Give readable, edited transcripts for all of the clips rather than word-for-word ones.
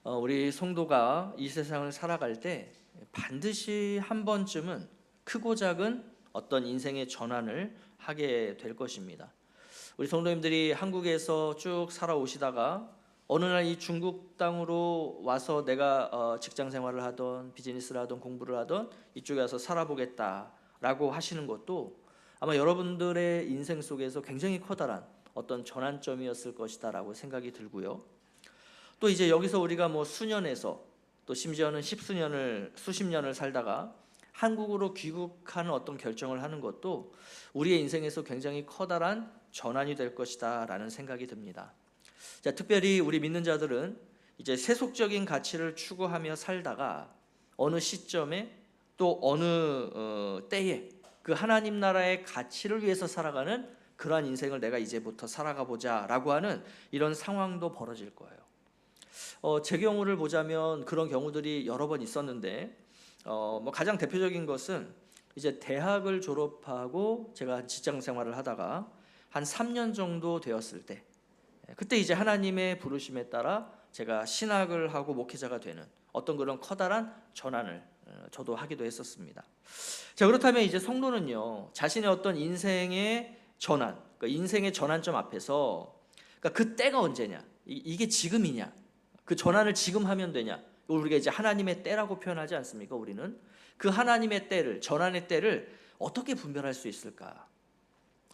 우리 성도가 이 세상을 살아갈 때 반드시 한 번쯤은 크고 작은 어떤 인생의 전환을 하게 될 것입니다. 우리 성도님들이 한국에서 쭉 살아오시다가 어느 날 이 중국 땅으로 와서 내가 직장 생활을 하던 비즈니스를 하던 공부를 하던 이쪽에 와서 살아보겠다라고 하시는 것도 아마 여러분들의 인생 속에서 굉장히 커다란 어떤 전환점이었을 것이다라고 생각이 들고요. 또 이제 여기서 우리가 뭐 수년에서 또 심지어는 수십 년을 살다가 한국으로 귀국하는 어떤 결정을 하는 것도 우리의 인생에서 굉장히 커다란 전환이 될 것이다라는 생각이 듭니다. 자, 특별히 우리 믿는 자들은 이제 세속적인 가치를 추구하며 살다가 어느 시점에 또 어느 때에 그 하나님 나라의 가치를 위해서 살아가는 그러한 인생을 내가 이제부터 살아가 보자라고 하는 이런 상황도 벌어질 거예요. 제 경우를 보자면 그런 경우들이 여러 번 있었는데 가장 대표적인 것은 이제 대학을 졸업하고 제가 직장 생활을 하다가 한 3년 정도 되었을 때 그때 이제 하나님의 부르심에 따라 제가 신학을 하고 목회자가 되는 어떤 그런 커다란 전환을 저도 하기도 했었습니다. 자, 그렇다면 이제 성도는요, 자신의 어떤 인생의 전환, 그러니까 인생의 전환점 앞에서 그러니까 그 때가 언제냐, 이게 지금이냐, 그 전환을 지금 하면 되냐, 우리가 이제 하나님의 때라고 표현하지 않습니까? 우리는 그 하나님의 때를, 전환의 때를 어떻게 분별할 수 있을까?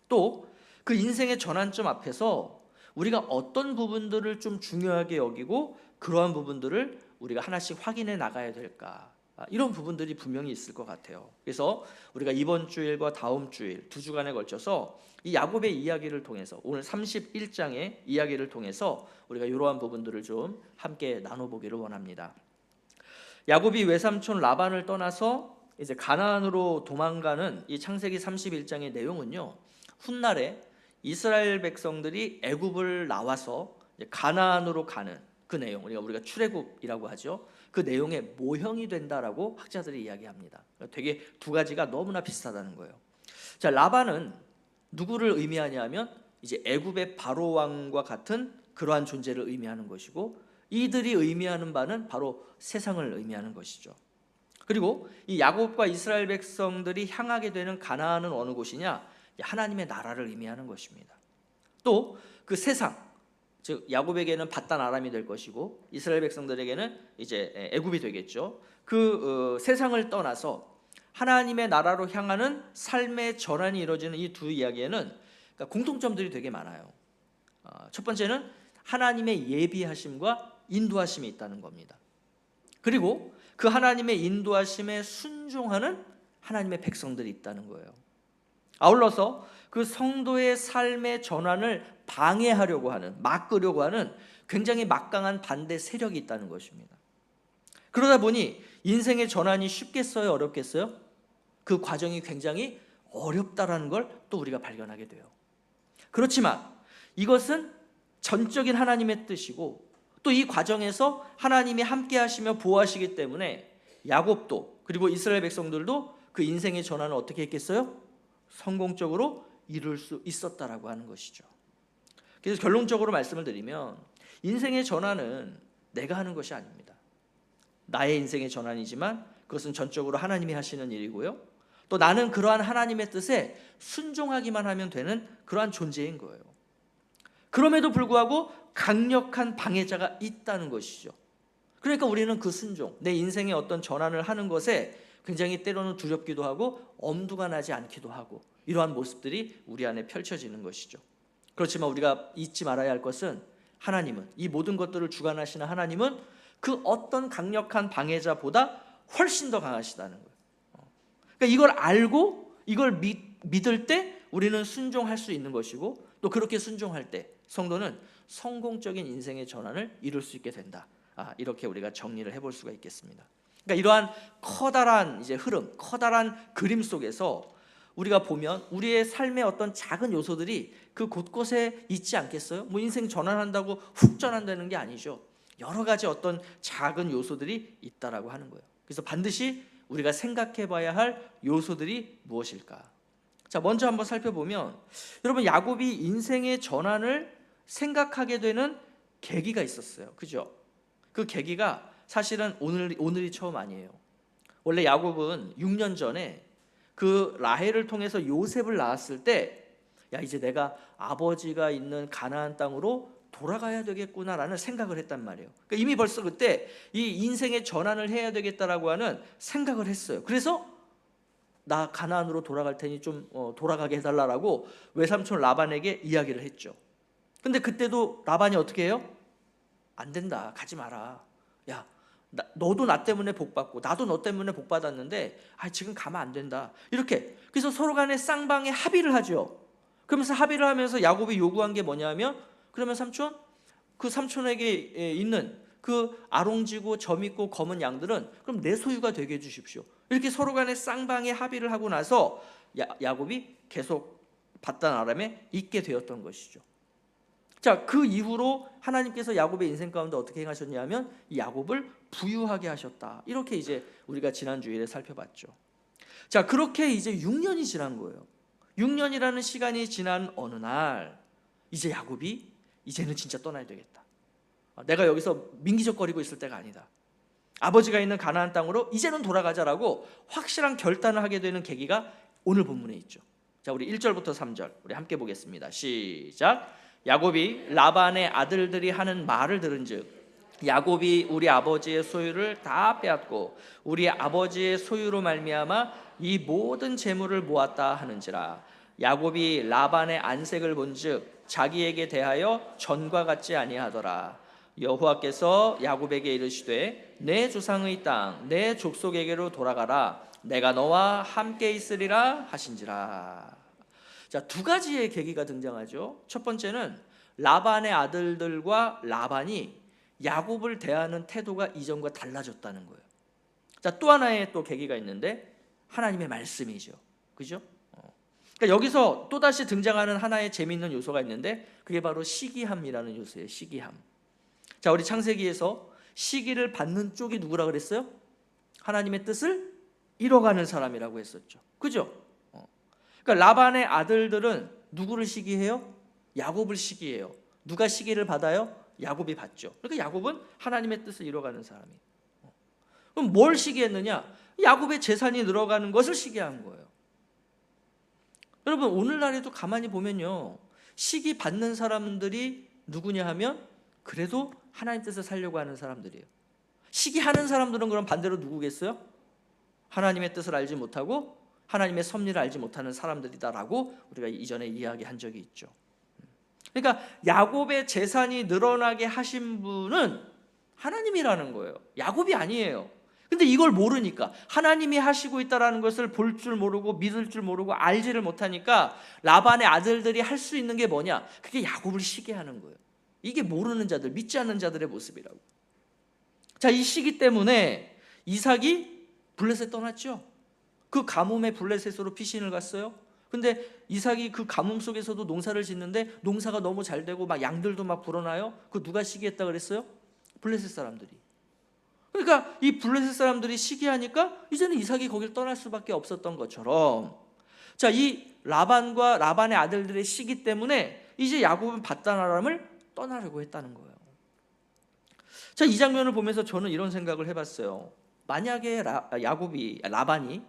또 그 인생의 전환점 앞에서 우리가 어떤 부분들을 좀 중요하게 여기고 그러한 부분들을 우리가 하나씩 확인해 나가야 될까? 이런 부분들이 분명히 있을 것 같아요. 그래서 우리가 이번 주일과 다음 주일 두 주간에 걸쳐서 이 야곱의 이야기를 통해서 오늘 31장의 이야기를 통해서 우리가 이러한 부분들을 좀 함께 나눠보기를 원합니다. 야곱이 외삼촌 라반을 떠나서 이제 가나안으로 도망가는 이 창세기 31장의 내용은요, 훗날에 이스라엘 백성들이 애굽을 나와서 가나안으로 가는 그 내용, 우리가 출애굽이라고 하죠. 그 내용의 모형이 된다라고 학자들이 이야기합니다. 되게 두 가지가 너무나 비슷하다는 거예요. 자, 라반은 누구를 의미하냐면 이제 애굽의 바로 왕과 같은 그러한 존재를 의미하는 것이고, 이들이 의미하는 바는 바로 세상을 의미하는 것이죠. 그리고 이 야곱과 이스라엘 백성들이 향하게 되는 가나안은 어느 곳이냐? 하나님의 나라를 의미하는 것입니다. 또 그 세상, 즉 야곱에게는 밧단 아람이 될 것이고 이스라엘 백성들에게는 이제 애굽이 되겠죠. 그 세상을 떠나서 하나님의 나라로 향하는 삶의 전환이 이루어지는 이 두 이야기에는 그러니까 공통점들이 되게 많아요. 첫 번째는 하나님의 예비하심과 인도하심이 있다는 겁니다. 그리고 그 하나님의 인도하심에 순종하는 하나님의 백성들이 있다는 거예요. 아울러서 그 성도의 삶의 전환을 방해하려고 하는, 막으려고 하는 굉장히 막강한 반대 세력이 있다는 것입니다. 그러다 보니 인생의 전환이 쉽겠어요, 어렵겠어요? 그 과정이 굉장히 어렵다라는 걸 또 우리가 발견하게 돼요. 그렇지만 이것은 전적인 하나님의 뜻이고 또 이 과정에서 하나님이 함께 하시며 보호하시기 때문에 야곱도 그리고 이스라엘 백성들도 그 인생의 전환을 어떻게 했겠어요? 성공적으로 이룰 수 있었다라고 하는 것이죠. 그래서 결론적으로 말씀을 드리면 인생의 전환은 내가 하는 것이 아닙니다. 나의 인생의 전환이지만 그것은 전적으로 하나님이 하시는 일이고요. 또 나는 그러한 하나님의 뜻에 순종하기만 하면 되는 그러한 존재인 거예요. 그럼에도 불구하고 강력한 방해자가 있다는 것이죠. 그러니까 우리는 그 순종, 내 인생의 어떤 전환을 하는 것에 굉장히 때로는 두렵기도 하고 엄두가 나지 않기도 하고 이러한 모습들이 우리 안에 펼쳐지는 것이죠. 그렇지만 우리가 잊지 말아야 할 것은 하나님은, 이 모든 것들을 주관하시는 하나님은 그 어떤 강력한 방해자보다 훨씬 더 강하시다는 거예요. 그러니까 이걸 알고 이걸 믿을 때 우리는 순종할 수 있는 것이고 또 그렇게 순종할 때 성도는 성공적인 인생의 전환을 이룰 수 있게 된다. 이렇게 우리가 정리를 해볼 수가 있겠습니다. 그러니까 이러한 커다란 이제 흐름, 커다란 그림 속에서 우리가 보면 우리의 삶의 어떤 작은 요소들이 그 곳곳에 있지 않겠어요? 뭐 인생 전환한다고 훅 전환되는 게 아니죠. 여러 가지 어떤 작은 요소들이 있다라고 하는 거예요. 그래서 반드시 우리가 생각해 봐야 할 요소들이 무엇일까? 자, 먼저 한번 살펴보면 여러분 야곱이 인생의 전환을 생각하게 되는 계기가 있었어요. 그죠? 그 계기가 사실은 오늘이 처음 아니에요. 원래 야곱은 6년 전에 그 라헬을 통해서 요셉을 낳았을 때, 야, 이제 내가 아버지가 있는 가나안 땅으로 돌아가야 되겠구나라는 생각을 했단 말이에요. 그러니까 이미 벌써 그때 이 인생의 전환을 해야 되겠다라고 하는 생각을 했어요. 그래서 나 가나안으로 돌아갈 테니 좀 돌아가게 해달라고 외삼촌 라반에게 이야기를 했죠. 근데 그때도 라반이 어떻게 해요? 안 된다, 가지 마라. 야, 너도 나 때문에 복 받고 나도 너 때문에 복 받았는데 지금 가면 안 된다. 이렇게 그래서 서로 간에 쌍방에 합의를 하죠. 그러면서 합의를 하면서 야곱이 요구한 게 뭐냐면, 그러면 삼촌, 그 삼촌에게 있는 그 아롱지고 점 있고 검은 양들은 그럼 내 소유가 되게 해주십시오. 이렇게 서로 간에 쌍방에 합의를 하고 나서 야곱이 계속 바단 아람에 있게 되었던 것이죠. 자, 그 이후로 하나님께서 야곱의 인생 가운데 어떻게 행하셨냐면 이 야곱을 부유하게 하셨다. 이렇게 이제 우리가 지난 주일에 살펴봤죠. 자, 그렇게 이제 6년이 지난 거예요. 6년이라는 시간이 지난 어느 날 이제 야곱이 이제는 진짜 떠나야 되겠다. 내가 여기서 민기적거리고 있을 때가 아니다. 아버지가 있는 가나안 땅으로 이제는 돌아가자라고 확실한 결단을 하게 되는 계기가 오늘 본문에 있죠. 자, 우리 1절부터 3절 우리 함께 보겠습니다. 시작. 야곱이 라반의 아들들이 하는 말을 들은즉 야곱이 우리 아버지의 소유를 다 빼앗고 우리 아버지의 소유로 말미암아 이 모든 재물을 모았다 하는지라. 야곱이 라반의 안색을 본즉 자기에게 대하여 전과 같지 아니하더라. 여호와께서 야곱에게 이르시되 내 조상의 땅 내 족속에게로 돌아가라. 내가 너와 함께 있으리라 하신지라. 자, 두 가지의 계기가 등장하죠. 첫 번째는 라반의 아들들과 라반이 야곱을 대하는 태도가 이전과 달라졌다는 거예요. 자, 또 하나의 또 계기가 있는데 하나님의 말씀이죠. 그죠? 그러니까 여기서 또다시 등장하는 하나의 재미있는 요소가 있는데 그게 바로 시기함이라는 요소예요. 시기함. 자, 우리 창세기에서 시기를 받는 쪽이 누구라 그랬어요? 하나님의 뜻을 이뤄가는 사람이라고 했었죠. 그죠? 그러니까 라반의 아들들은 누구를 시기해요? 야곱을 시기해요. 누가 시기를 받아요? 야곱이 받죠. 그러니까 야곱은 하나님의 뜻을 이뤄가는 사람이에요. 그럼 뭘 시기했느냐? 야곱의 재산이 늘어가는 것을 시기한 거예요. 여러분, 오늘날에도 가만히 보면요, 시기 받는 사람들이 누구냐 하면 그래도 하나님 뜻을 살려고 하는 사람들이에요. 시기하는 사람들은 그럼 반대로 누구겠어요? 하나님의 뜻을 알지 못하고 하나님의 섭리를 알지 못하는 사람들이다라고 우리가 이전에 이야기한 적이 있죠. 그러니까 야곱의 재산이 늘어나게 하신 분은 하나님이라는 거예요. 야곱이 아니에요. 근데 이걸 모르니까, 하나님이 하시고 있다는 것을 볼 줄 모르고 믿을 줄 모르고 알지를 못하니까 라반의 아들들이 할 수 있는 게 뭐냐? 그게 야곱을 시기하는 거예요. 이게 모르는 자들, 믿지 않는 자들의 모습이라고. 자, 이 시기 때문에 이삭이 블레셋 떠났죠. 그 가뭄의 블레셋으로 피신을 갔어요. 근데 이삭이 그 가뭄 속에서도 농사를 짓는데 농사가 너무 잘 되고 막 양들도 막 불어나요. 그 누가 시기했다 그랬어요? 블레셋 사람들이. 그러니까 이 블레셋 사람들이 시기하니까 이제는 이삭이 거길 떠날 수밖에 없었던 것처럼, 자, 이 라반과 라반의 아들들의 시기 때문에 이제 야곱은 바단 아람을 떠나려고 했다는 거예요. 자, 이 장면을 보면서 저는 이런 생각을 해봤어요. 만약에 라반이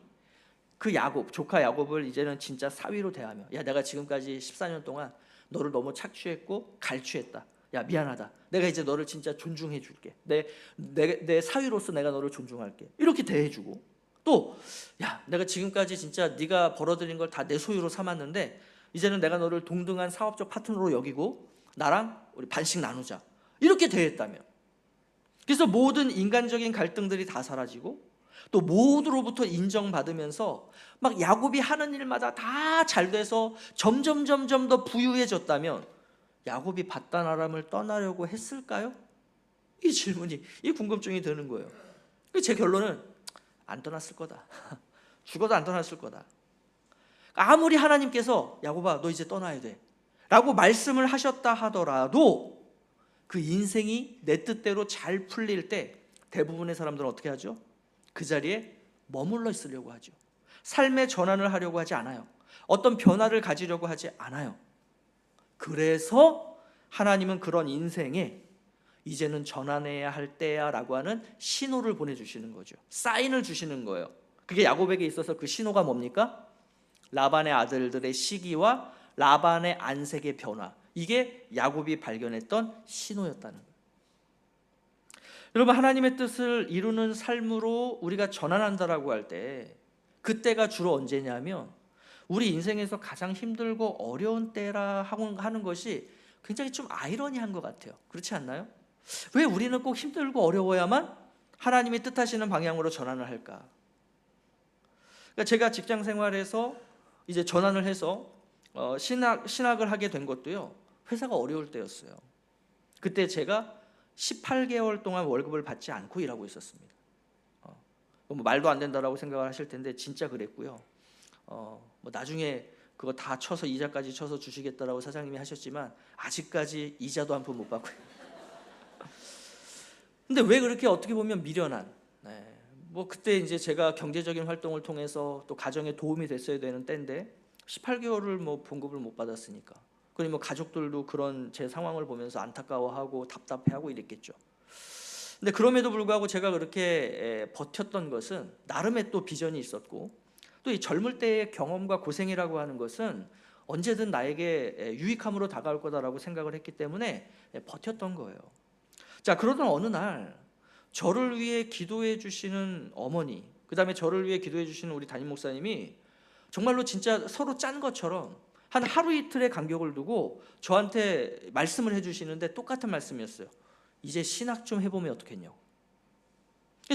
그 야곱, 조카 야곱을 이제는 진짜 사위로 대하며, 야, 내가 지금까지 14년 동안 너를 너무 착취했고 갈취했다. 야, 미안하다. 내가 이제 너를 진짜 존중해 줄게. 내 사위로서 내가 너를 존중할게. 이렇게 대해주고, 또 야, 내가 지금까지 진짜 네가 벌어들인 걸 다 내 소유로 삼았는데 이제는 내가 너를 동등한 사업적 파트너로 여기고 나랑 우리 반씩 나누자. 이렇게 대했다면, 그래서 모든 인간적인 갈등들이 다 사라지고 또 모두로부터 인정받으면서 막 야곱이 하는 일마다 다 잘 돼서 점점 더 부유해졌다면 야곱이 바단 아람을 떠나려고 했을까요? 이 질문이, 이 궁금증이 드는 거예요. 제 결론은 안 떠났을 거다. 죽어도 안 떠났을 거다. 아무리 하나님께서 야곱아 너 이제 떠나야 돼 라고 말씀을 하셨다 하더라도 그 인생이 내 뜻대로 잘 풀릴 때 대부분의 사람들은 어떻게 하죠? 그 자리에 머물러 있으려고 하죠. 삶의 전환을 하려고 하지 않아요. 어떤 변화를 가지려고 하지 않아요. 그래서 하나님은 그런 인생에 이제는 전환해야 할 때야 라고 하는 신호를 보내주시는 거죠. 사인을 주시는 거예요. 그게 야곱에게 있어서 그 신호가 뭡니까? 라반의 아들들의 시기와 라반의 안색의 변화, 이게 야곱이 발견했던 신호였다는 거예요. 여러분, 하나님의 뜻을 이루는 삶으로 우리가 전환한다라고 할 때 그때가 주로 언제냐면 우리 인생에서 가장 힘들고 어려운 때라 하는 것이 굉장히 좀 아이러니한 것 같아요. 그렇지 않나요? 왜 우리는 꼭 힘들고 어려워야만 하나님이 뜻하시는 방향으로 전환을 할까? 그러니까 제가 직장 생활에서 이제 전환을 해서 신학을 하게 된 것도요, 회사가 어려울 때였어요. 그때 제가 18개월 동안 월급을 받지 않고 일하고 있었습니다. 뭐 말도 안 된다라고 생각을 하실 텐데 진짜 그랬고요. 뭐 나중에 그거 다 쳐서 이자까지 쳐서 주시겠다라고 사장님이 하셨지만 아직까지 이자도 한 푼 못 받고요. 근데 왜 그렇게 어떻게 보면 미련한, 뭐 그때 이제 제가 경제적인 활동을 통해서 또 가정에 도움이 됐어야 되는 때인데 18개월을 뭐 봉급을 못 받았으니까, 그리고 뭐 가족들도 그런 제 상황을 보면서 안타까워하고 답답해하고 이랬겠죠. 근데 그럼에도 불구하고 제가 그렇게 버텼던 것은 나름의 또 비전이 있었고, 또 이 젊을 때의 경험과 고생이라고 하는 것은 언제든 나에게 유익함으로 다가올 거다라고 생각을 했기 때문에 버텼던 거예요. 자, 그러던 어느 날 저를 위해 기도해 주시는 어머니, 그 다음에 저를 위해 기도해 주시는 우리 담임 목사님이 정말로 진짜 서로 짠 것처럼 한 하루 이틀의 간격을 두고 저한테 말씀을 해주시는데 똑같은 말씀이었어요. 이제 신학 좀 해보면 어떻겠냐고.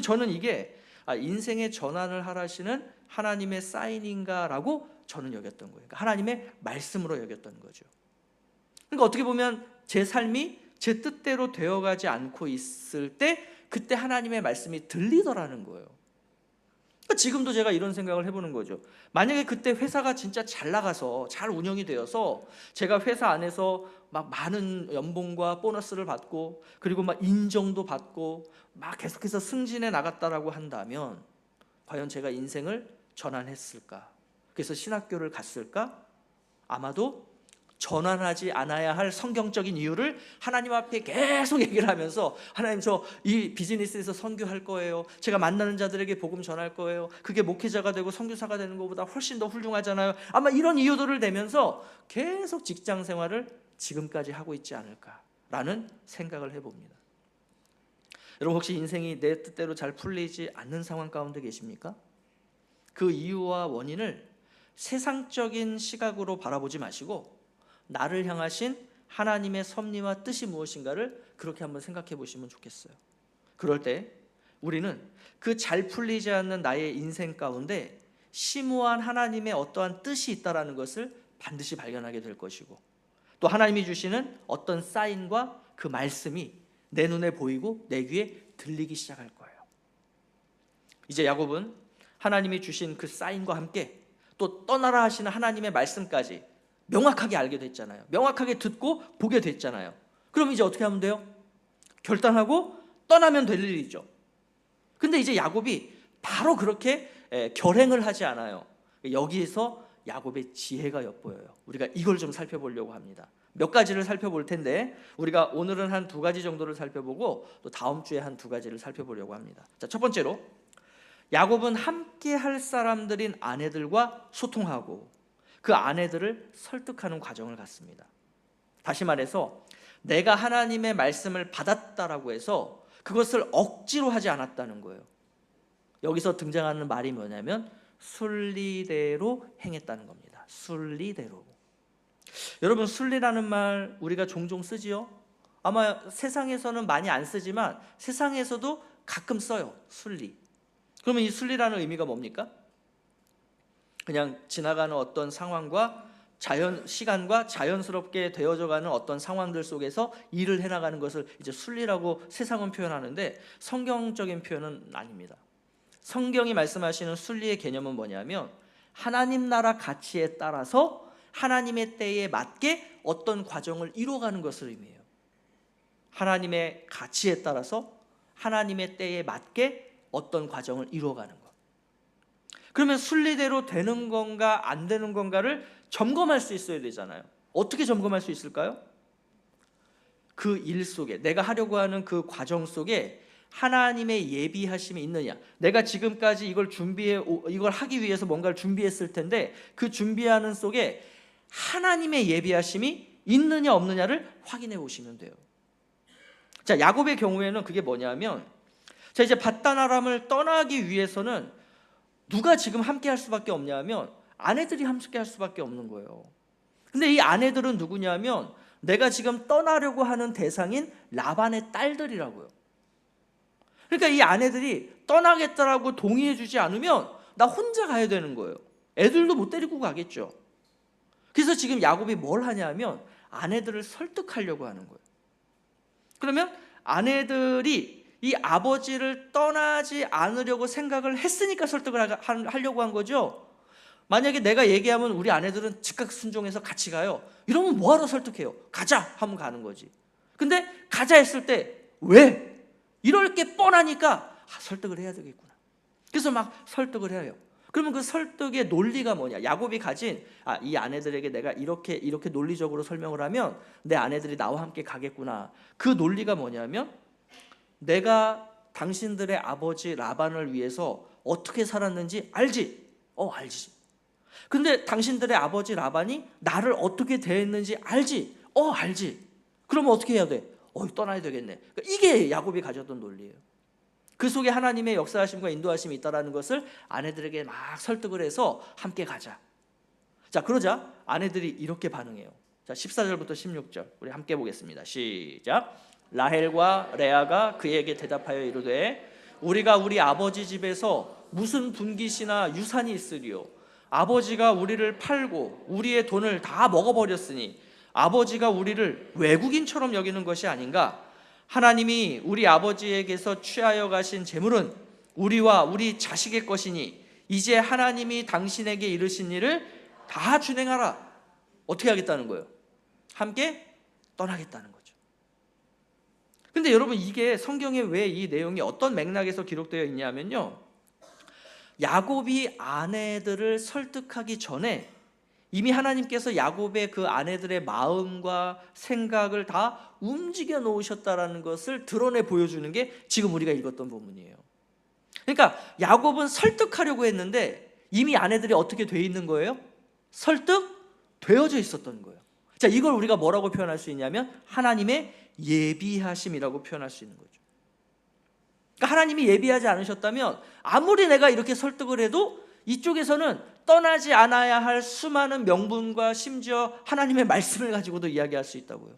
저는 이게 인생의 전환을 하라시는 하나님의 사인인가라고 저는 여겼던 거예요. 그러니까 하나님의 말씀으로 여겼던 거죠. 그러니까 어떻게 보면 제 삶이 제 뜻대로 되어가지 않고 있을 때 그때 하나님의 말씀이 들리더라는 거예요. 그러니까 지금도 제가 이런 생각을 해보는 거죠. 만약에 그때 회사가 진짜 잘 나가서 잘 운영이 되어서 제가 회사 안에서 막 많은 연봉과 보너스를 받고 그리고 막 인정도 받고 막 계속해서 승진해 나갔다라고 한다면 과연 제가 인생을 전환했을까? 그래서 신학교를 갔을까? 아마도 전환하지 않아야 할 성경적인 이유를 하나님 앞에 계속 얘기를 하면서, 하나님 저 이 비즈니스에서 선교할 거예요, 제가 만나는 자들에게 복음 전할 거예요, 그게 목회자가 되고 선교사가 되는 것보다 훨씬 더 훌륭하잖아요, 아마 이런 이유들을 대면서 계속 직장 생활을 지금까지 하고 있지 않을까라는 생각을 해봅니다. 여러분, 혹시 인생이 내 뜻대로 잘 풀리지 않는 상황 가운데 계십니까? 그 이유와 원인을 세상적인 시각으로 바라보지 마시고 나를 향하신 하나님의 섭리와 뜻이 무엇인가를 그렇게 한번 생각해 보시면 좋겠어요. 그럴 때 우리는 그 잘 풀리지 않는 나의 인생 가운데 심오한 하나님의 어떠한 뜻이 있다라는 것을 반드시 발견하게 될 것이고, 또 하나님이 주시는 어떤 사인과 그 말씀이 내 눈에 보이고 내 귀에 들리기 시작할 거예요. 이제 야곱은 하나님이 주신 그 사인과 함께 또 떠나라 하시는 하나님의 말씀까지 명확하게 알게 됐잖아요. 명확하게 듣고 보게 됐잖아요. 그럼 이제 어떻게 하면 돼요? 결단하고 떠나면 될 일이죠. 근데 이제 야곱이 바로 그렇게 결행을 하지 않아요. 여기에서 야곱의 지혜가 엿보여요. 우리가 이걸 좀 살펴보려고 합니다. 몇 가지를 살펴볼 텐데 우리가 오늘은 한 2가지 정도를 살펴보고 또 다음 주에 한 2가지를 살펴보려고 합니다. 자, 첫 번째로 야곱은 함께 할 사람들인 아내들과 소통하고 그 아내들을 설득하는 과정을 갖습니다. 다시 말해서 내가 하나님의 말씀을 받았다라고 해서 그것을 억지로 하지 않았다는 거예요. 여기서 등장하는 말이 뭐냐면 순리대로 행했다는 겁니다. 순리대로. 여러분, 순리라는 말 우리가 종종 쓰지요. 아마 세상에서는 많이 안 쓰지만 세상에서도 가끔 써요. 순리. 그러면 이 순리라는 의미가 뭡니까? 그냥 지나가는 어떤 상황과 시간과 자연스럽게 되어져가는 어떤 상황들 속에서 일을 해나가는 것을 이제 순리라고 세상은 표현하는데 성경적인 표현은 아닙니다. 성경이 말씀하시는 순리의 개념은 뭐냐면 하나님 나라 가치에 따라서 하나님의 때에 맞게 어떤 과정을 이루어가는 것을 의미해요. 하나님의 가치에 따라서 하나님의 때에 맞게 어떤 과정을 이루어가는 것. 그러면 순리대로 되는 건가 안 되는 건가를 점검할 수 있어야 되잖아요. 어떻게 점검할 수 있을까요? 그 일 속에, 내가 하려고 하는 그 과정 속에 하나님의 예비하심이 있느냐. 내가 지금까지 이걸 하기 위해서 뭔가를 준비했을 텐데 그 준비하는 속에 하나님의 예비하심이 있느냐 없느냐를 확인해 보시면 돼요. 자, 야곱의 경우에는 그게 뭐냐면, 자, 이제 밧단 아람을 떠나기 위해서는 누가 지금 함께 할 수밖에 없냐면 아내들이 함께 할 수밖에 없는 거예요. 근데 이 아내들은 누구냐면 내가 지금 떠나려고 하는 대상인 라반의 딸들이라고요. 그러니까 이 아내들이 떠나겠다라고 동의해 주지 않으면 나 혼자 가야 되는 거예요. 애들도 못 데리고 가겠죠. 그래서 지금 야곱이 뭘 하냐면 아내들을 설득하려고 하는 거예요. 그러면 아내들이 이 아버지를 떠나지 않으려고 생각을 했으니까 설득을 하려고 한 거죠. 만약에 내가 얘기하면 우리 아내들은 즉각 순종해서 같이 가요. 이러면 뭐하러 설득해요? 가자 하면 가는 거지. 근데 가자 했을 때 왜? 이럴 게 뻔하니까 설득을 해야 되겠구나. 그래서 막 설득을 해요. 그러면 그 설득의 논리가 뭐냐? 야곱이 가진 이 아내들에게 내가 이렇게 논리적으로 설명을 하면 내 아내들이 나와 함께 가겠구나. 그 논리가 뭐냐면 내가 당신들의 아버지 라반을 위해서 어떻게 살았는지 알지? 알지. 근데 당신들의 아버지 라반이 나를 어떻게 대했는지 알지? 알지. 그러면 어떻게 해야 돼? 떠나야 되겠네. 그러니까 이게 야곱이 가졌던 논리예요. 그 속에 하나님의 역사하심과 인도하심이 있다는 것을 아내들에게 막 설득을 해서 함께 가자. 자, 그러자 아내들이 이렇게 반응해요. 자, 14절부터 16절 우리 함께 보겠습니다. 시작. 라헬과 레아가 그에게 대답하여 이르되 우리가 우리 아버지 집에서 무슨 분깃이나 유산이 있으리요? 아버지가 우리를 팔고 우리의 돈을 다 먹어버렸으니 아버지가 우리를 외국인처럼 여기는 것이 아닌가? 하나님이 우리 아버지에게서 취하여 가신 재물은 우리와 우리 자식의 것이니 이제 하나님이 당신에게 이르신 일을 다 준행하라. 어떻게 하겠다는 거예요? 함께 떠나겠다는 거죠. 근데 여러분, 이게 성경에 왜 이 내용이 어떤 맥락에서 기록되어 있냐면요, 야곱이 아내들을 설득하기 전에 이미 하나님께서 야곱의 그 아내들의 마음과 생각을 다 움직여 놓으셨다라는 것을 드러내 보여주는 게 지금 우리가 읽었던 부분이에요. 그러니까 야곱은 설득하려고 했는데 이미 아내들이 어떻게 돼 있는 거예요? 설득되어져 있었던 거예요. 자, 이걸 우리가 뭐라고 표현할 수 있냐면 하나님의 예비하심이라고 표현할 수 있는 거죠. 그러니까 하나님이 예비하지 않으셨다면 아무리 내가 이렇게 설득을 해도 이쪽에서는 떠나지 않아야 할 수많은 명분과 심지어 하나님의 말씀을 가지고도 이야기할 수 있다고요.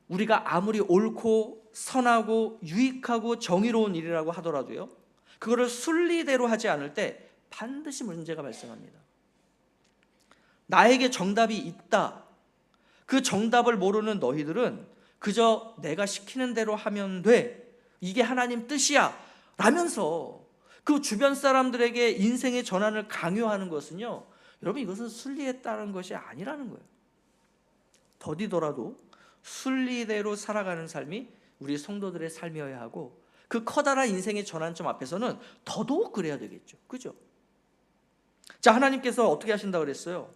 우리가 아무리 옳고 선하고 유익하고 정의로운 일이라고 하더라도요, 그거를 순리대로 하지 않을 때 반드시 문제가 발생합니다. 나에게 정답이 있다. 그 정답을 모르는 너희들은 그저 내가 시키는 대로 하면 돼. 이게 하나님 뜻이야. 라면서 그 주변 사람들에게 인생의 전환을 강요하는 것은요, 여러분, 이것은 순리에 따른 것이 아니라는 거예요. 더디더라도 순리대로 살아가는 삶이 우리 성도들의 삶이어야 하고 그 커다란 인생의 전환점 앞에서는 더더욱 그래야 되겠죠. 그죠? 자, 하나님께서 어떻게 하신다고 그랬어요?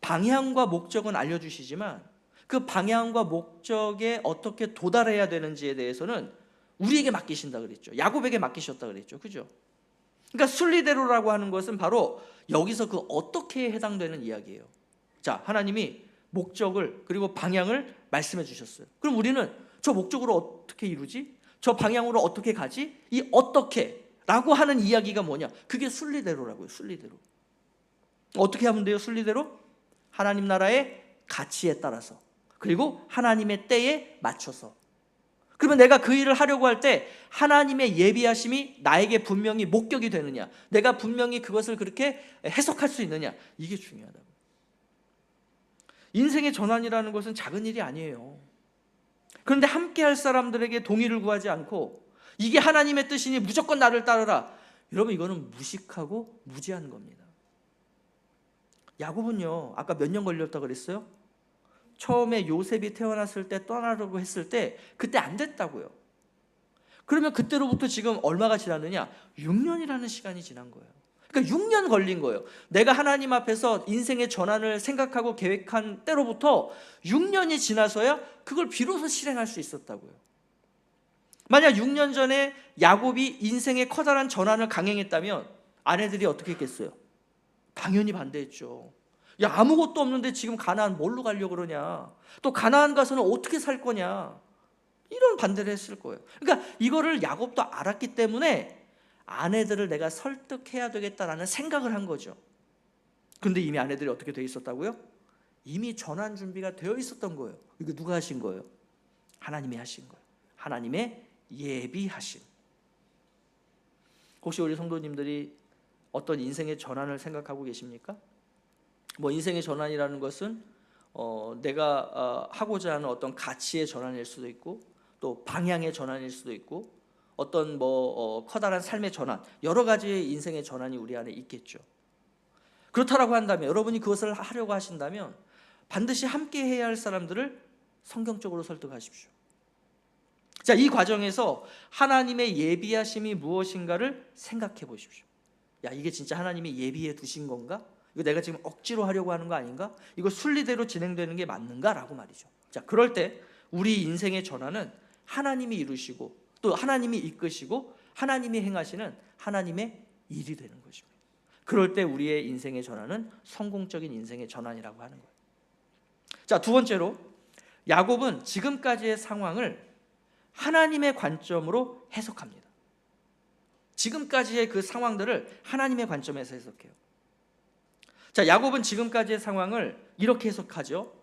방향과 목적은 알려주시지만 그 방향과 목적에 어떻게 도달해야 되는지에 대해서는 우리에게 맡기신다 그랬죠. 야곱에게 맡기셨다 그랬죠. 그죠? 그러니까 순리대로라고 하는 것은 바로 여기서 그 어떻게에 해당되는 이야기예요. 자, 하나님이 목적을 그리고 방향을 말씀해 주셨어요. 그럼 우리는 저 목적으로 어떻게 이루지? 저 방향으로 어떻게 가지? 이 어떻게라고 하는 이야기가 뭐냐? 그게 순리대로라고요. 순리대로. 어떻게 하면 돼요? 순리대로? 하나님 나라의 가치에 따라서, 그리고 하나님의 때에 맞춰서. 그러면 내가 그 일을 하려고 할 때 하나님의 예비하심이 나에게 분명히 목격이 되느냐, 내가 분명히 그것을 그렇게 해석할 수 있느냐, 이게 중요하다고. 인생의 전환이라는 것은 작은 일이 아니에요. 그런데 함께 할 사람들에게 동의를 구하지 않고 이게 하나님의 뜻이니 무조건 나를 따르라, 여러분, 이거는 무식하고 무지한 겁니다. 야곱은요, 아까 몇 년 걸렸다고 그랬어요? 처음에 요셉이 태어났을 때 떠나려고 했을 때 그때 안 됐다고요. 그러면 그때로부터 지금 얼마가 지났느냐? 6년이라는 시간이 지난 거예요. 그러니까 6년 걸린 거예요. 내가 하나님 앞에서 인생의 전환을 생각하고 계획한 때로부터 6년이 지나서야 그걸 비로소 실행할 수 있었다고요. 만약 6년 전에 야곱이 인생의 커다란 전환을 강행했다면 아내들이 어떻게 했겠어요? 당연히 반대했죠. 야, 아무것도 없는데 지금 가나안 뭘로 가려고 그러냐? 또 가나안 가서는 어떻게 살 거냐? 이런 반대를 했을 거예요. 그러니까 이거를 야곱도 알았기 때문에 아내들을 내가 설득해야 되겠다라는 생각을 한 거죠. 근데 이미 아내들이 어떻게 돼 있었다고요? 이미 전환 준비가 되어 있었던 거예요. 이거 누가 하신 거예요? 하나님이 하신 거예요. 하나님의 예비하심. 혹시 우리 성도님들이 어떤 인생의 전환을 생각하고 계십니까? 뭐 인생의 전환이라는 것은 내가 하고자 하는 어떤 가치의 전환일 수도 있고, 또 방향의 전환일 수도 있고, 어떤 커다란 삶의 전환, 여러 가지의 인생의 전환이 우리 안에 있겠죠. 그렇다라고 한다면, 여러분이 그것을 하려고 하신다면 반드시 함께 해야 할 사람들을 성경적으로 설득하십시오. 자, 이 과정에서 하나님의 예비하심이 무엇인가를 생각해 보십시오. 야, 이게 진짜 하나님이 예비해 두신 건가? 이거 내가 지금 억지로 하려고 하는 거 아닌가? 이거 순리대로 진행되는 게 맞는가? 라고 말이죠. 자, 그럴 때 우리 인생의 전환은 하나님이 이루시고, 또 하나님이 이끄시고, 하나님이 행하시는 하나님의 일이 되는 것입니다. 그럴 때 우리의 인생의 전환은 성공적인 인생의 전환이라고 하는 거예요. 자, 두 번째로 야곱은 지금까지의 상황을 하나님의 관점으로 해석합니다. 지금까지의 그 상황들을 하나님의 관점에서 해석해요. 자, 야곱은 지금까지의 상황을 이렇게 해석하죠.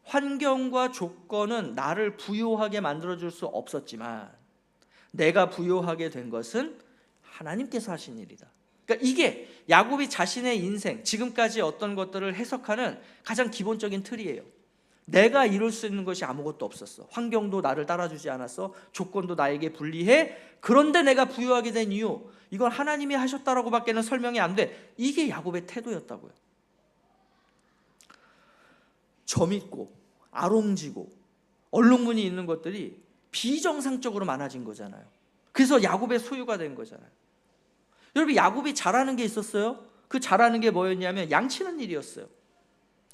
환경과 조건은 나를 부유하게 만들어줄 수 없었지만 내가 부유하게 된 것은 하나님께서 하신 일이다. 그러니까 이게 야곱이 자신의 인생, 지금까지 어떤 것들을 해석하는 가장 기본적인 틀이에요. 내가 이룰 수 있는 것이 아무것도 없었어. 환경도 나를 따라주지 않았어. 조건도 나에게 불리해. 그런데 내가 부유하게 된 이유, 이건 하나님이 하셨다라고 밖에는 설명이 안 돼. 이게 야곱의 태도였다고요. 점있고 아롱지고 얼룩무늬 있는 것들이 비정상적으로 많아진 거잖아요. 그래서 야곱의 소유가 된 거잖아요. 여러분, 야곱이 잘하는 게 있었어요? 그 잘하는 게 뭐였냐면 양치는 일이었어요.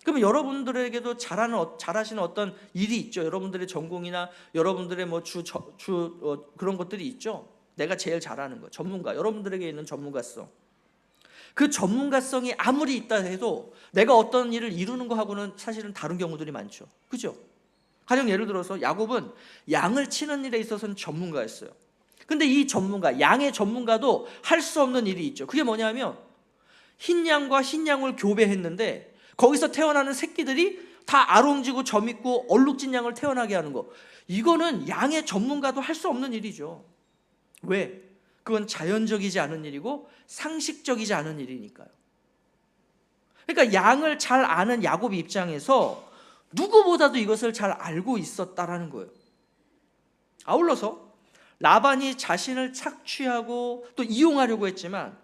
그러면 여러분들에게도 잘하시는 어떤 일이 있죠. 여러분들의 전공이나 여러분들의 그런 것들이 있죠. 내가 제일 잘하는 거, 전문가, 여러분들에게 있는 전문가성. 그 전문가성이 아무리 있다 해도 내가 어떤 일을 이루는 거하고는 사실은 다른 경우들이 많죠. 그죠? 가령 예를 들어서 야곱은 양을 치는 일에 있어서는 전문가였어요. 근데 이 전문가, 양의 전문가도 할 수 없는 일이 있죠. 그게 뭐냐면 흰 양과 흰 양을 교배했는데 거기서 태어나는 새끼들이 다 아롱지고 점있고 얼룩진 양을 태어나게 하는 거. 이거는 양의 전문가도 할 수 없는 일이죠. 왜? 그건 자연적이지 않은 일이고 상식적이지 않은 일이니까요. 그러니까 양을 잘 아는 야곱 입장에서 누구보다도 이것을 잘 알고 있었다라는 거예요. 아울러서 라반이 자신을 착취하고 또 이용하려고 했지만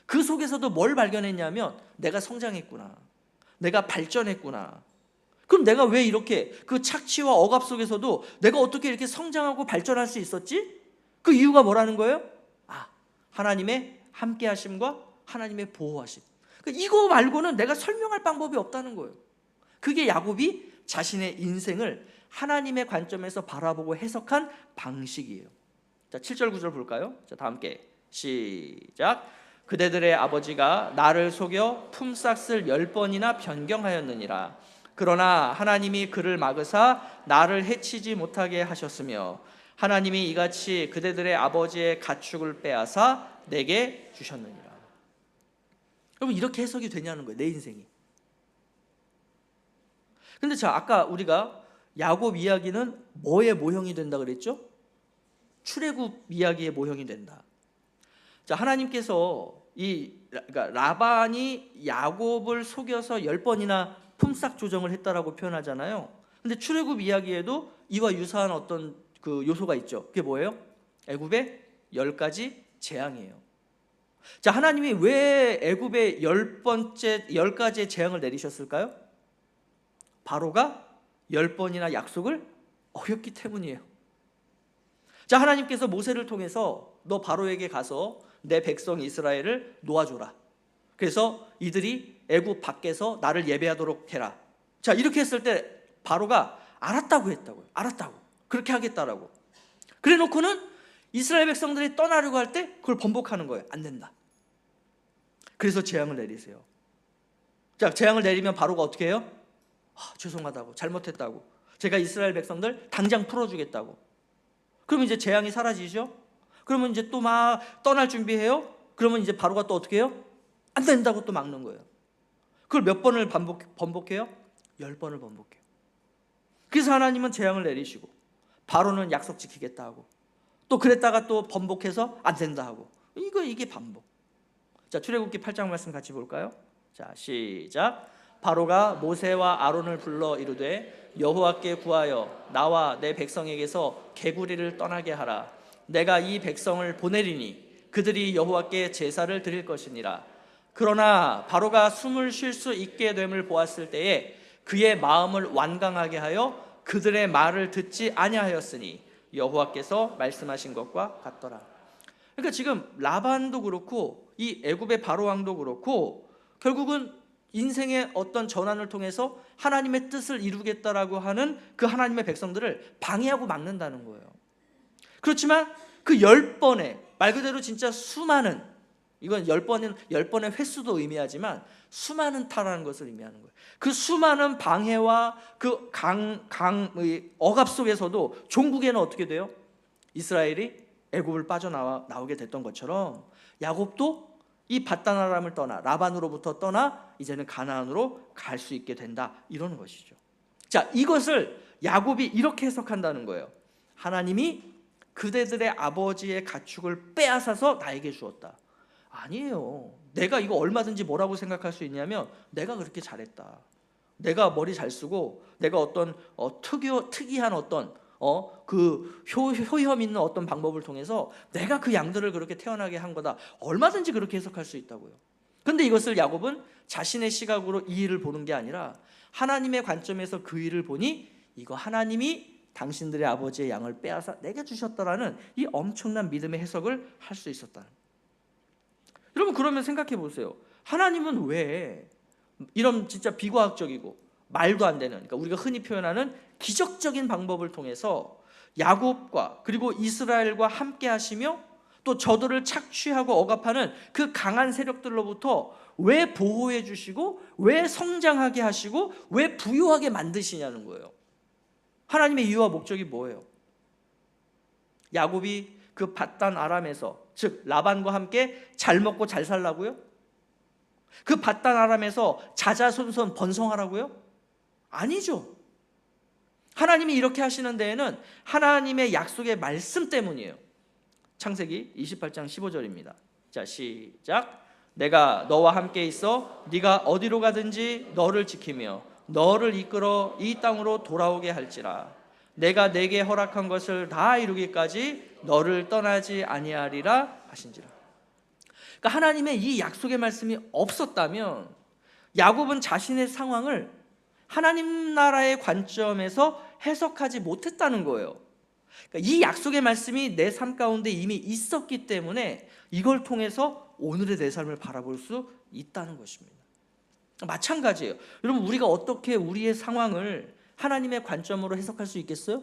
그 속에서도 뭘 발견했냐면 내가 성장했구나, 내가 발전했구나. 그럼 내가 왜 이렇게 그 착취와 억압 속에서도 내가 어떻게 이렇게 성장하고 발전할 수 있었지? 그 이유가 뭐라는 거예요? 하나님의 함께 하심과 하나님의 보호하심. 이거 말고는 내가 설명할 방법이 없다는 거예요. 그게 야곱이 자신의 인생을 하나님의 관점에서 바라보고 해석한 방식이에요. 자, 7절 9절 볼까요? 자, 다 함께 시작. 그대들의 아버지가 나를 속여 품삯을 10번이나 변경하였느니라. 그러나 하나님이 그를 막으사 나를 해치지 못하게 하셨으며 하나님이 이같이 그대들의 아버지의 가축을 빼앗아 내게 주셨느니라. 여러분, 이렇게 해석이 되냐는 거예요, 내 인생이. 근데 자, 아까 우리가 야곱 이야기는 뭐의 모형이 된다 그랬죠? 출애굽 이야기의 모형이 된다. 자, 하나님께서 그러니까 라반이 야곱을 속여서 10번이나 품삯 조정을 했다라고 표현하잖아요. 근데 출애굽 이야기에도 이와 유사한 어떤 그 요소가 있죠. 그게 뭐예요? 애굽의 10가지 재앙이에요. 자, 하나님이 왜 애굽의 10가지의 재앙을 내리셨을까요? 바로가 10번이나 약속을 어겼기 때문이에요. 자, 하나님께서 모세를 통해서 너 바로에게 가서 내 백성 이스라엘을 놓아줘라. 그래서 이들이 애굽 밖에서 나를 예배하도록 해라. 자, 이렇게 했을 때 바로가 알았다고 했다고요. 알았다고. 그렇게 하겠다라고. 그래 놓고는 이스라엘 백성들이 떠나려고 할 때 그걸 번복하는 거예요. 안 된다. 그래서 재앙을 내리세요. 자, 재앙을 내리면 바로가 어떻게 해요? 죄송하다고, 잘못했다고, 제가 이스라엘 백성들 당장 풀어주겠다고. 그러면 이제 재앙이 사라지죠. 그러면 이제 또 막 떠날 준비해요. 그러면 이제 바로가 또 어떻게 해요? 안 된다고 또 막는 거예요. 그걸 몇 번을 번복해요? 10번을 번복해요. 그래서 하나님은 재앙을 내리시고 바로는 약속 지키겠다 하고 또 그랬다가 또 번복해서 안 된다 하고, 이게 반복. 자, 출애굽기 8장 말씀 같이 볼까요? 자, 시작. 바로가 모세와 아론을 불러 이르되 여호와께 구하여 나와 내 백성에게서 개구리를 떠나게 하라. 내가 이 백성을 보내리니 그들이 여호와께 제사를 드릴 것이니라. 그러나 바로가 숨을 쉴 수 있게 됨을 보았을 때에 그의 마음을 완강하게 하여 그들의 말을 듣지 아니하였으니 여호와께서 말씀하신 것과 같더라. 그러니까 지금 라반도 그렇고 이 애굽의 바로 왕도 그렇고 결국은 인생의 어떤 전환을 통해서 하나님의 뜻을 이루겠다라고 하는 그 하나님의 백성들을 방해하고 막는다는 거예요. 그렇지만 그 10번의 말 그대로 진짜 수많은, 이건 10번의 횟수도 의미하지만 수많은 타라는 것을 의미하는 거예요. 그 수많은 방해와 그 억압 속에서도 종국에는 어떻게 돼요? 이스라엘이 애굽을 빠져나오게 됐던 것처럼 야곱도 이 밧단 아람을 떠나 라반으로부터 떠나 이제는 가나안으로 갈 수 있게 된다, 이러는 것이죠. 자, 이것을 야곱이 이렇게 해석한다는 거예요. 하나님이 그대들의 아버지의 가축을 빼앗아서 나에게 주었다. 아니에요. 내가 이거 얼마든지 뭐라고 생각할 수 있냐면 내가 그렇게 잘했다, 내가 머리 잘 쓰고 내가 어떤 특이한 어떤 그 효험 있는 어떤 방법을 통해서 내가 그 양들을 그렇게 태어나게 한 거다, 얼마든지 그렇게 해석할 수 있다고요. 근데 이것을 야곱은 자신의 시각으로 이 일을 보는 게 아니라 하나님의 관점에서 그 일을 보니 이거 하나님이 당신들의 아버지의 양을 빼앗아 내게 주셨다라는 이 엄청난 믿음의 해석을 할 수 있었다는. 여러분, 그러면 생각해 보세요. 하나님은 왜 이런 진짜 비과학적이고 말도 안 되는, 그러니까 우리가 흔히 표현하는 기적적인 방법을 통해서 야곱과 그리고 이스라엘과 함께 하시며 또 저들을 착취하고 억압하는 그 강한 세력들로부터 왜 보호해 주시고 왜 성장하게 하시고 왜 부유하게 만드시냐는 거예요. 하나님의 이유와 목적이 뭐예요? 야곱이 그 밧단 아람에서, 즉 라반과 함께 잘 먹고 잘 살라고요? 그 밧단 아람에서 자자손손 번성하라고요? 아니죠. 하나님이 이렇게 하시는 데에는 하나님의 약속의 말씀 때문이에요. 창세기 28장 15절입니다. 자, 시작. 내가 너와 함께 있어 네가 어디로 가든지 너를 지키며 너를 이끌어 이 땅으로 돌아오게 할지라. 내가 내게 허락한 것을 다 이루기까지 너를 떠나지 아니하리라 하신지라. 그러니까 하나님의 이 약속의 말씀이 없었다면 야곱은 자신의 상황을 하나님 나라의 관점에서 해석하지 못했다는 거예요. 그러니까 이 약속의 말씀이 내 삶 가운데 이미 있었기 때문에 이걸 통해서 오늘의 내 삶을 바라볼 수 있다는 것입니다. 마찬가지예요. 여러분, 우리가 어떻게 우리의 상황을 하나님의 관점으로 해석할 수 있겠어요?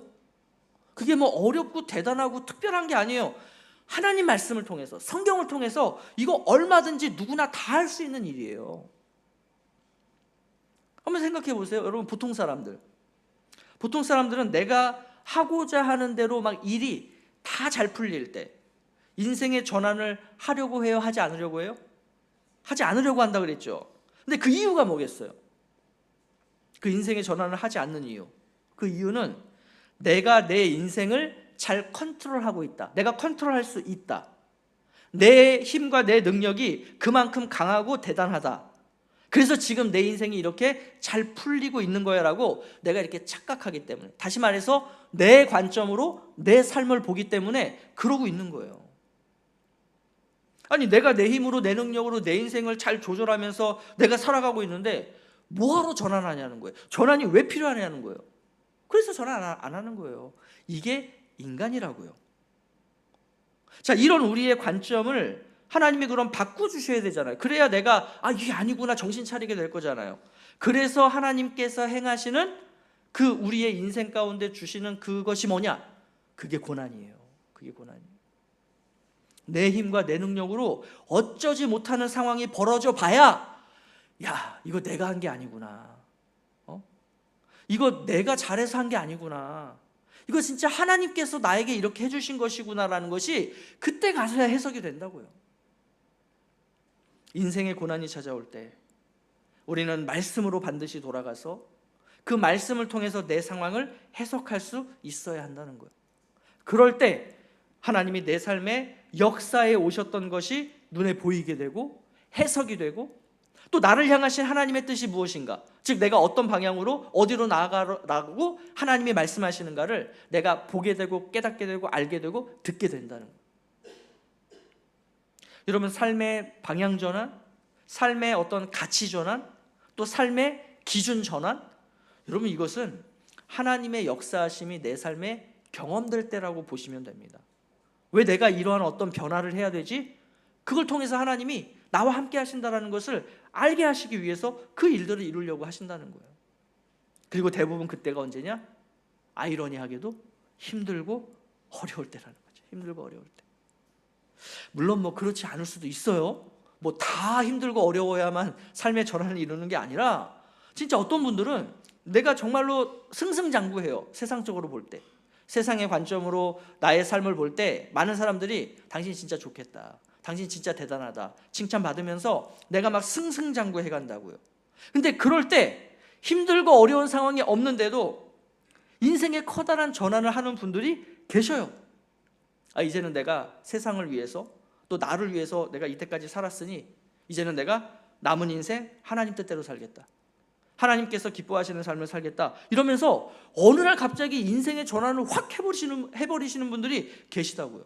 그게 뭐 어렵고 대단하고 특별한 게 아니에요. 하나님 말씀을 통해서, 성경을 통해서 이거 얼마든지 누구나 다 할 수 있는 일이에요. 한번 생각해 보세요. 여러분, 보통 사람들은 내가 하고자 하는 대로 막 일이 다 잘 풀릴 때 인생의 전환을 하려고 해요? 하지 않으려고 해요? 하지 않으려고 한다 그랬죠. 근데 그 이유가 뭐겠어요? 그 인생의 전환을 하지 않는 이유, 그 이유는 내가 내 인생을 잘 컨트롤하고 있다, 내가 컨트롤할 수 있다, 내 힘과 내 능력이 그만큼 강하고 대단하다, 그래서 지금 내 인생이 이렇게 잘 풀리고 있는 거야 라고 내가 이렇게 착각하기 때문에, 다시 말해서 내 관점으로 내 삶을 보기 때문에 그러고 있는 거예요. 아니, 내가 내 힘으로 내 능력으로 내 인생을 잘 조절하면서 내가 살아가고 있는데 뭐하러 전환하냐는 거예요. 전환이 왜 필요하냐는 거예요. 그래서 전환 안 하는 거예요. 이게 인간이라고요. 자, 이런 우리의 관점을 하나님이 그럼 바꿔주셔야 되잖아요. 그래야 내가 이게 아니구나 정신 차리게 될 거잖아요. 그래서 하나님께서 행하시는 그 우리의 인생 가운데 주시는 그것이 뭐냐? 그게 고난이에요. 그게 고난이에요. 내 힘과 내 능력으로 어쩌지 못하는 상황이 벌어져 봐야 이거 내가 한 게 아니구나. 이거 내가 잘해서 한 게 아니구나. 이거 진짜 하나님께서 나에게 이렇게 해주신 것이구나라는 것이 그때 가서야 해석이 된다고요. 인생의 고난이 찾아올 때 우리는 말씀으로 반드시 돌아가서 그 말씀을 통해서 내 상황을 해석할 수 있어야 한다는 거예요. 그럴 때 하나님이 내 삶의 역사에 오셨던 것이 눈에 보이게 되고 해석이 되고 또 나를 향하신 하나님의 뜻이 무엇인가, 즉 내가 어떤 방향으로 어디로 나아가고 하나님이 말씀하시는가를 내가 보게 되고 깨닫게 되고 알게 되고 듣게 된다는 거예요. 여러분, 삶의 방향 전환, 삶의 어떤 가치 전환, 또 삶의 기준 전환, 여러분 이것은 하나님의 역사하심이 내 삶에 경험될 때라고 보시면 됩니다. 왜 내가 이러한 어떤 변화를 해야 되지? 그걸 통해서 하나님이 나와 함께 하신다는 것을 알게 하시기 위해서 그 일들을 이루려고 하신다는 거예요. 그리고 대부분 그때가 언제냐? 아이러니하게도 힘들고 어려울 때라는 거죠. 힘들고 어려울 때. 물론 그렇지 않을 수도 있어요. 다 힘들고 어려워야만 삶의 전환을 이루는 게 아니라 진짜 어떤 분들은 내가 정말로 승승장구해요. 세상적으로 볼 때, 세상의 관점으로 나의 삶을 볼 때 많은 사람들이 당신 진짜 좋겠다, 당신 진짜 대단하다 칭찬받으면서 내가 막 승승장구해 간다고요. 근데 그럴 때 힘들고 어려운 상황이 없는데도 인생의 커다란 전환을 하는 분들이 계셔요. 이제는 내가 세상을 위해서 또 나를 위해서 내가 이때까지 살았으니 이제는 내가 남은 인생 하나님 뜻대로 살겠다, 하나님께서 기뻐하시는 삶을 살겠다, 이러면서 어느 날 갑자기 인생의 전환을 확 해버리시는 분들이 계시다고요.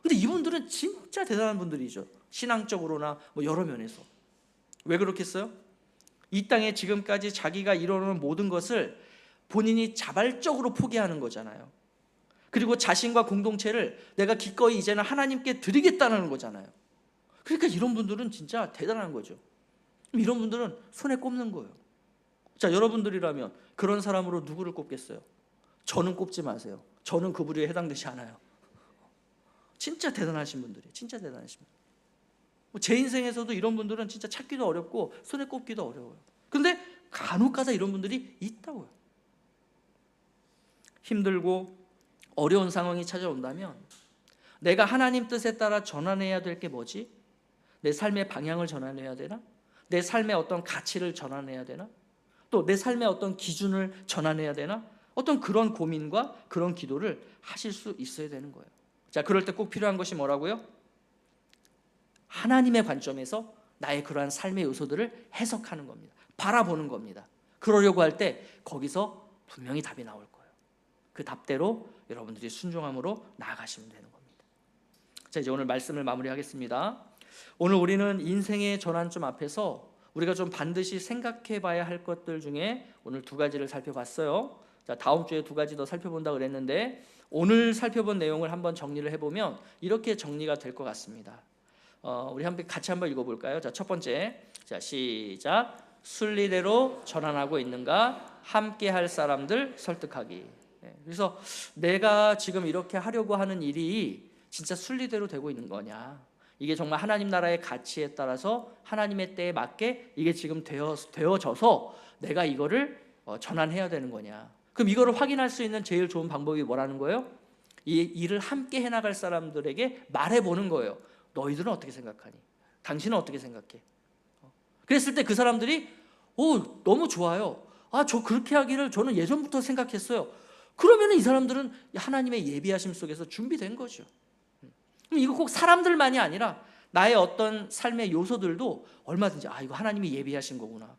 근데 이분들은 진짜 대단한 분들이죠. 신앙적으로나 여러 면에서. 왜 그렇겠어요? 이 땅에 지금까지 자기가 이뤄놓은 모든 것을 본인이 자발적으로 포기하는 거잖아요. 그리고 자신과 공동체를 내가 기꺼이 이제는 하나님께 드리겠다는 거잖아요. 그러니까 이런 분들은 진짜 대단한 거죠. 이런 분들은 손에 꼽는 거예요. 자, 여러분들이라면 그런 사람으로 누구를 꼽겠어요? 저는 꼽지 마세요. 저는 그 부류에 해당되지 않아요. 진짜 대단하신 분들이에요. 진짜 대단하신 분들. 제 인생에서도 이런 분들은 진짜 찾기도 어렵고 손에 꼽기도 어려워요. 근데 간혹가다 이런 분들이 있다고요. 힘들고 어려운 상황이 찾아온다면 내가 하나님 뜻에 따라 전환해야 될 게 뭐지? 내 삶의 방향을 전환해야 되나? 내 삶의 어떤 가치를 전환해야 되나? 또 내 삶의 어떤 기준을 전환해야 되나? 어떤 그런 고민과 그런 기도를 하실 수 있어야 되는 거예요. 자, 그럴 때 꼭 필요한 것이 뭐라고요? 하나님의 관점에서 나의 그러한 삶의 요소들을 해석하는 겁니다. 바라보는 겁니다. 그러려고 할 때 거기서 분명히 답이 나올 거예요. 그 답대로 여러분들이 순종함으로 나아가시면 되는 겁니다. 자, 이제 오늘 말씀을 마무리하겠습니다. 오늘 우리는 인생의 전환점 앞에서 우리가 좀 반드시 생각해 봐야 할 것들 중에 오늘 두 가지를 살펴봤어요. 자, 다음 주에 두 가지 더 살펴본다 그랬는데 오늘 살펴본 내용을 한번 정리를 해보면 이렇게 정리가 될 것 같습니다. 우리 같이 한번 읽어볼까요? 자, 첫 번째, 자, 시작. 순리대로 전환하고 있는가? 함께 할 사람들 설득하기. 그래서 내가 지금 이렇게 하려고 하는 일이 진짜 순리대로 되고 있는 거냐? 이게 정말 하나님 나라의 가치에 따라서 하나님의 때에 맞게 이게 지금 되어져서 내가 이거를 전환해야 되는 거냐? 그럼 이거를 확인할 수 있는 제일 좋은 방법이 뭐라는 거예요? 이 일을 함께 해나갈 사람들에게 말해보는 거예요. 너희들은 어떻게 생각하니? 당신은 어떻게 생각해? 그랬을 때 그 사람들이 너무 좋아요. 저 그렇게 하기를 저는 예전부터 생각했어요. 그러면 이 사람들은 하나님의 예비하심 속에서 준비된 거죠. 그럼 이거 꼭 사람들만이 아니라 나의 어떤 삶의 요소들도 얼마든지 이거 하나님이 예비하신 거구나.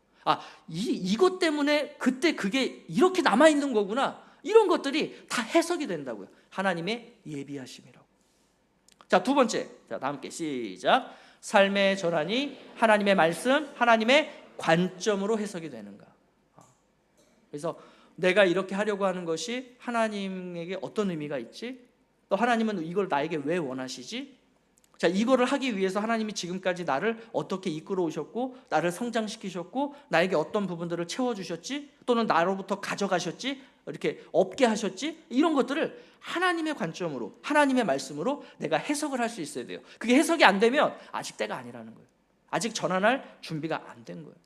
이것 때문에 그때 그게 이렇게 남아있는 거구나. 이런 것들이 다 해석이 된다고요. 하나님의 예비하심이라고. 자, 두 번째. 자, 다 함께 시작. 삶의 전환이 하나님의 말씀, 하나님의 관점으로 해석이 되는가. 그래서 내가 이렇게 하려고 하는 것이 하나님에게 어떤 의미가 있지? 또 하나님은 이걸 나에게 왜 원하시지? 자, 이거를 하기 위해서 하나님이 지금까지 나를 어떻게 이끌어 오셨고, 나를 성장시키셨고, 나에게 어떤 부분들을 채워주셨지, 또는 나로부터 가져가셨지, 이렇게 없게 하셨지, 이런 것들을 하나님의 관점으로, 하나님의 말씀으로 내가 해석을 할 수 있어야 돼요. 그게 해석이 안 되면 아직 때가 아니라는 거예요. 아직 전환할 준비가 안 된 거예요.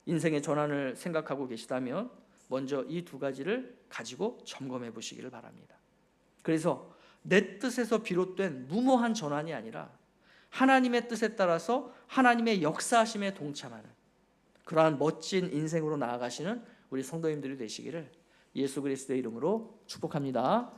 인생의 전환을 생각하고 계시다면 먼저 이 두 가지를 가지고 점검해 보시기를 바랍니다. 그래서 내 뜻에서 비롯된 무모한 전환이 아니라 하나님의 뜻에 따라서 하나님의 역사하심에 동참하는 그러한 멋진 인생으로 나아가시는 우리 성도님들이 되시기를 예수 그리스도의 이름으로 축복합니다.